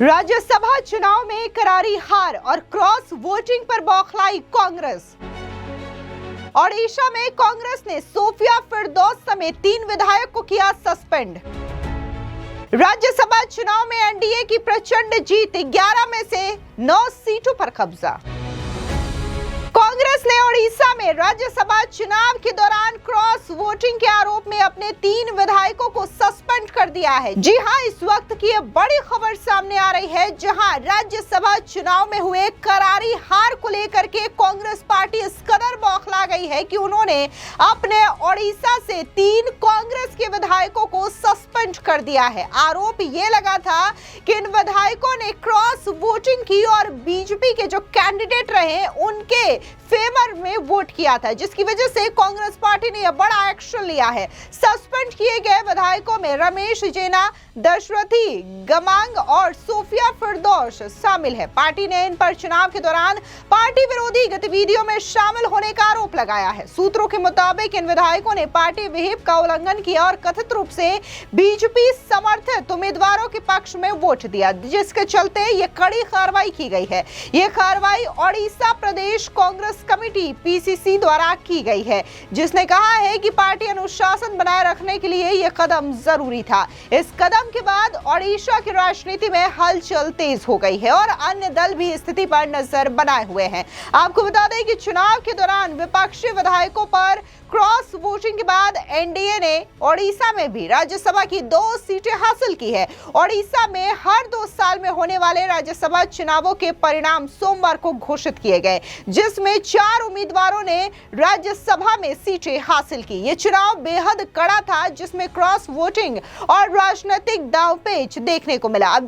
राज्यसभा चुनाव में करारी हार और क्रॉस वोटिंग पर बौखलाई कांग्रेस। ओडिशा में कांग्रेस ने सोफिया फिरदौस समेत 3 विधायक को किया सस्पेंड। राज्यसभा चुनाव में एनडीए की प्रचंड जीत, 11 में से 9 सीटों पर कब्जा। कांग्रेस ने ओडिशा में राज्यसभा चुनाव के दौरान क्रॉस वोटिंग के आरोप में अपने 3 विधायकों को सस्पेंड कर दिया है। जी हां, इस वक्त की ये बड़ी खबर सामने आ रही है, जहां राज्यसभा चुनाव में हुए करारी हार को लेकर के कांग्रेस पार्टी इस कदर बौखला गई है कि उन्होंने अपने ओडिशा से 3 कांग्रेस के विधायकों को सस्पेंड कर दिया है। आरोप ये लगा था कि इन विधायकों ने क्रॉस वोटिंग की और बीजेपी के जो कैंडिडेट रहे उनके फेवर में वोट किया था, जिसकी वजह से कांग्रेस पार्टी ने यह बड़ा एक्शन लिया है। सस्पेंड किए गए विधायकों में रमेश जेना, दशरथी गमांग और सोफिया फिरदौस शामिल है। पार्टी ने इन पर चुनाव के दौरान पार्टी विरोधी गतिविधियों में शामिल होने का आरोप लगाया है। सूत्रों के मुताबिक इन विधायकों ने पार्टी व्हिप का उल्लंघन किया और कथित रूप से बीजेपी समर्थित उम्मीदवारों के पक्ष में वोट दिया, जिसके चलते ये कड़ी कार्रवाई की गई है। ये कार्रवाई ओडिशा प्रदेश कांग्रेस कमेटी पीसीसी द्वारा की गई है, जिसने कहा है कि पार्टी अनुशासन बनाए रखने के लिए यह कदम जरूरी था। इस कदम के बाद ओडिशा की राजनीति में हलचल तेज हो गई है और अन्य दल भी स्थिति पर नजर बनाए हुए हैं। आपको बता दें कि चुनाव के दौरान विपक्षी विधायकों पर क्रॉस वोटिंग के बाद एनडीए ने ओडिशा में भी राज्यसभा की 2 सीटें हासिल की है। ओडिशा में हर 2 साल में होने वाले राज्यसभा चुनावों के परिणाम सोमवार को घोषित किए गए, जिसमें 4 उम्मीदवारों ने राज्यसभा में सीटें हासिल की। ये चुनाव बेहद कड़ा था, जिसमें क्रॉस वोटिंग और राजनीतिक दांवपेच देखने को मिला।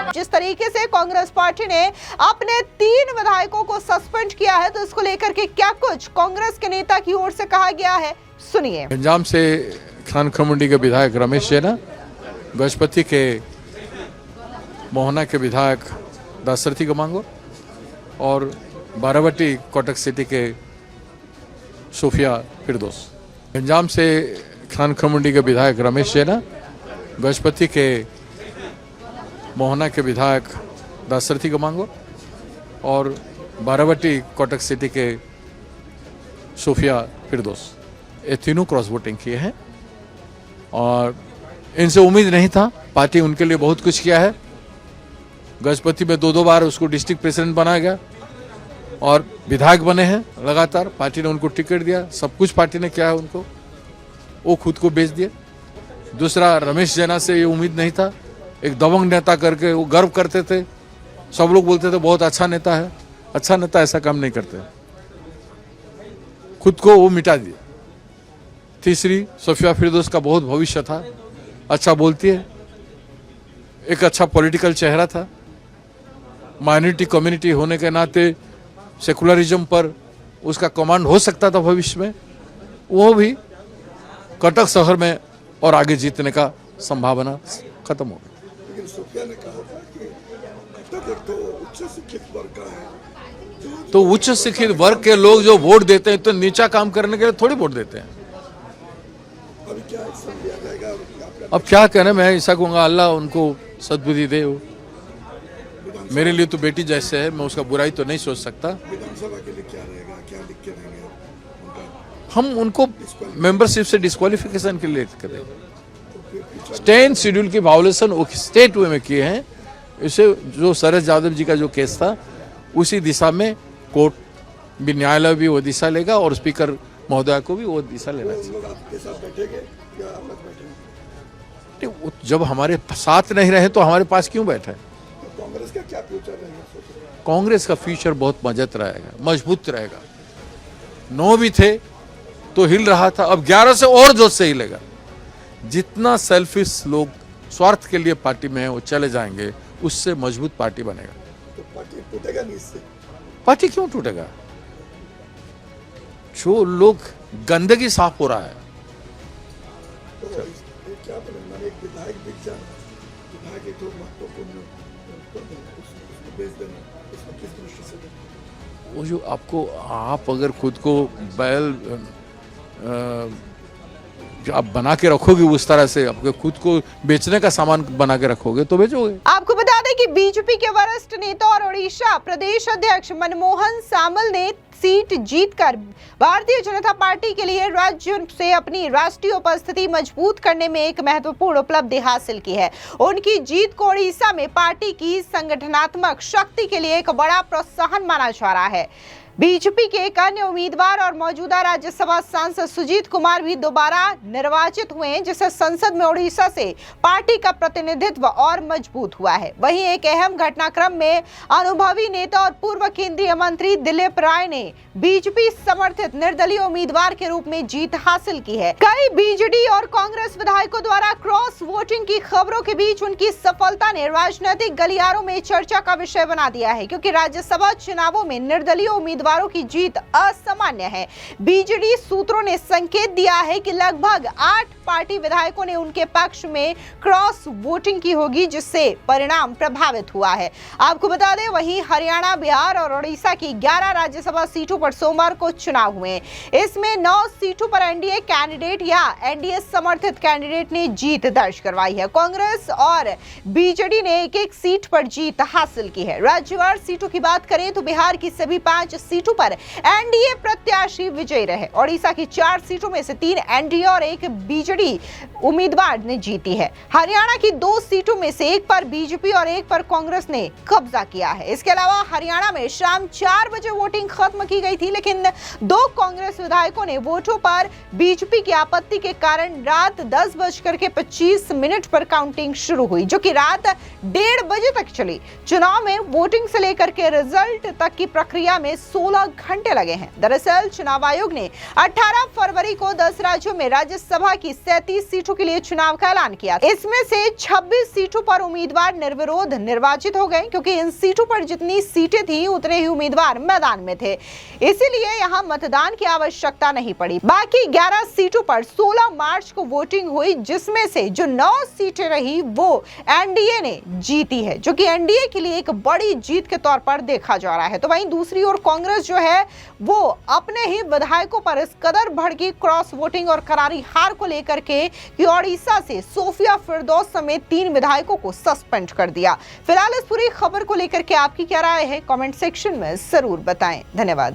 जिस तरीके से कांग्रेस पार्टी ने अपने 3 विधायकों को सस्पेंड किया है, तो इसको लेकर के क्या कुछ कांग्रेस के नेता की ओर से कहा गया है, सुनिए। गंजाम से खानखमुंडी के विधायक रमेश जेना, गजपति के मोहना के विधायक दशरथी गमांगो और बारावटी कोटक सिटी के सोफिया फिरदौस। गंजाम से खानखमुंडी के विधायक रमेश जेना, गजपति के मोहना के विधायक दशरथी गमांगो और बारावटी कोटक सिटी के सोफिया फिरदौस, ये तीनों क्रॉस वोटिंग किए हैं और इनसे उम्मीद नहीं था। पार्टी उनके लिए बहुत कुछ किया है। गजपति में 2 बार उसको डिस्ट्रिक्ट प्रेसिडेंट बनाया गया और विधायक बने हैं लगातार। पार्टी ने उनको टिकट दिया, सब कुछ पार्टी ने किया है उनको, वो खुद को बेच दिए। दूसरा, रमेश जेना से ये उम्मीद नहीं था। एक दबंग नेता करके वो गर्व करते थे, सब लोग बोलते थे बहुत अच्छा नेता है। अच्छा नेता ऐसा काम नहीं करते, खुद को वो मिटा दिया। तीसरी, सोफिया फिरदौस का बहुत भविष्य था, अच्छा बोलती है, एक अच्छा पॉलिटिकल चेहरा था, माइनॉरिटी कम्युनिटी होने के नाते सेकुलरिज्म पर उसका कमांड हो सकता था भविष्य में, वो भी कटक शहर में और आगे जीतने का संभावना खत्म हो गई। लेकिन सोफिया ने कहा था कि कटक एक तो उच्च शिक्षित वर्ग का है, तो उच्च शिक्षित वर्ग के लोग जो वोट देते हैं तो नीचा काम करने के लिए थोड़ी वोट देते हैं। अभी क्या एक्शन लिया जाएगा? अब क्या कहना, मैं ऐसा कहूँगा अल्लाह उनको सद्बुद्धि दे। मेरे लिए तो बेटी जैसे है, मैं उसका बुराई तो नहीं सोच सकता। विधानसभा के लिए क्या रहेगा, क्या लिख के रहेंगे उनका? हम उनको मेंबरशिप से डिस्क्वालिफिकेशन के लिए करेंगे। 10 शेड्यूल की वायोलेशन स्टेट वे में किए हैं। इसे जो शरद यादव जी का जो केस था, उसी दिशा में कोर्ट भी, न्यायालय भी वो दिशा लेगा और स्पीकर महोदय को भी वो दिशा लेना चाहिए। लोग आपके साथ बैठेंगे या अलग बैठेंगे? जब हमारे साथ नहीं रहे तो हमारे पास क्यों बैठे? तो कांग्रेस का क्या फ्यूचर रहेगा? कांग्रेस का फ्यूचर बहुत मजबूत रहेगा। 9 भी थे तो हिल रहा था, अब 11 से और जोर से हिलेगा। जितना सेल्फिश लोग स्वार्थ के लिए पार्टी में वो चले जाएंगे, उससे मजबूत पार्टी बनेगा। तो पार्टी टूटेगा नहीं इससे। पार्टी क्यों टूटेगा? जो लोग गंदगी साफ हो रहा है। तो ये क्या बोले, एक विधायक बिक जाना, विधायक एक महत्वपूर्ण उसको बेच देना, इसमें किस दृष्टि से देखें? वो जो आपको, आप अगर खुद को बैल जो आप बना के रखोगे उस तरह से, आपके खुद को बेचने का सामान बना के रखोगे तो बेचोगे। आपको बता दें कि बीजेपी के वरिष्ठ नेता और ओडिशा प्रदेश अध्यक्ष मनमोहन सामल ने सीट जीतकर भारतीय जनता पार्टी के लिए राज्य से अपनी राष्ट्रीय उपस्थिति मजबूत करने में एक महत्वपूर्ण उपलब्धि हासिल की है। उनकी जीत को ओडिशा में पार्टी की संगठनात्मक शक्ति के लिए एक बड़ा प्रोत्साहन माना जा रहा है। बीजेपी के एक अन्य उम्मीदवार और मौजूदा राज्यसभा सांसद सुजीत कुमार भी दोबारा निर्वाचित हुए हैं, जिससे संसद में ओडिशा से पार्टी का प्रतिनिधित्व और मजबूत हुआ है। वहीं एक अहम घटनाक्रम में अनुभवी नेता और पूर्व केंद्रीय मंत्री दिलीप राय ने बीजेपी समर्थित निर्दलीय उम्मीदवार के रूप में जीत हासिल की है। कई बीजेडी और कांग्रेस विधायकों द्वारा क्रॉस वोटिंग की खबरों के बीच उनकी सफलता ने राजनीतिक गलियारों में चर्चा का विषय बना दिया है, क्योंकि राज्यसभा चुनावों में निर्दलीय उम्मीदवारों की जीत असामान्य है। बीजेडी सूत्रों ने संकेत दिया है कि लगभग 8 पार्टी विधायकों ने उनके पक्ष में क्रॉस वोटिंग की होगी, जिससे परिणाम प्रभावित हुआ है। आपको बता दें, वहीं हरियाणा, बिहार और ओडिशा की 11 राज्यसभा सीटों पर सोमवार को चुनाव हुए। इसमें 9 सीटों पर एनडीए कैंडिडेट या एनडीए समर्थित कैंडिडेट ने जीत दर्ज करवाई है। कांग्रेस और बीजेडी ने एक-एक सीट पर जीत हासिल की है। राज्यवार सीटों की बात करें तो बिहार की सभी 5 सीटों पर एनडीए प्रत्याशी विजयी रहे। ओडिशा की 4 सीटों में से 3 एनडीए और 1 बीजेडी उम्मीदवार ने जीती है। हरियाणा की 2 सीटों में से 1 पर बीजेपी और 1 पर कांग्रेस ने कब्जा किया है। इसके अलावा हरियाणा में शाम 4 बजे वोटिंग खत्म की गई थी, लेकिन 2 कांग्रेस विधायकों ने वोटों पर बीजेपी की आपत्ति के कारण रात 10:25 पर काउंटिंग शुरू हुई, जो कि रात 1:30 बजे तक चली। चुनाव में वोटिंग से लेकर के रिजल्ट तक की प्रक्रिया में 16 घंटे लगे हैं। दरअसल चुनाव आयोग ने 18 फरवरी को 10 राज्यों में राज्यसभा की 37 सीटों के लिए चुनाव का ऐलान किया। इसमें से 26 सीटों पर उम्मीदवार निर्विरोध निर्वाचित हो गए, क्योंकि इन सीटों पर जितनी सीटें थी उतने ही उम्मीदवार मैदान में थे, इसीलिए यहां मतदान की आवश्यकता नहीं पड़ी। बाकी 11 सीटों पर 16 मार्च को वोटिंग हुई, जिसमें से जो 9 सीटें रही वो एनडीए ने जीती है, जो कि एनडीए के लिए एक बड़ी जीत के तौर पर देखा जा रहा है। तो वहीं दूसरी ओर कांग्रेस जो है वो अपने ही विधायकों पर इस कदर भड़की क्रॉस वोटिंग और करारी हार को लेकर के कि ओडिशा से सोफिया फिरदौस समेत 3 विधायकों को सस्पेंड कर दिया। फिलहाल इस पूरी खबर को लेकर के आपकी क्या राय है, कमेंट सेक्शन में जरूर बताएं। धन्यवाद।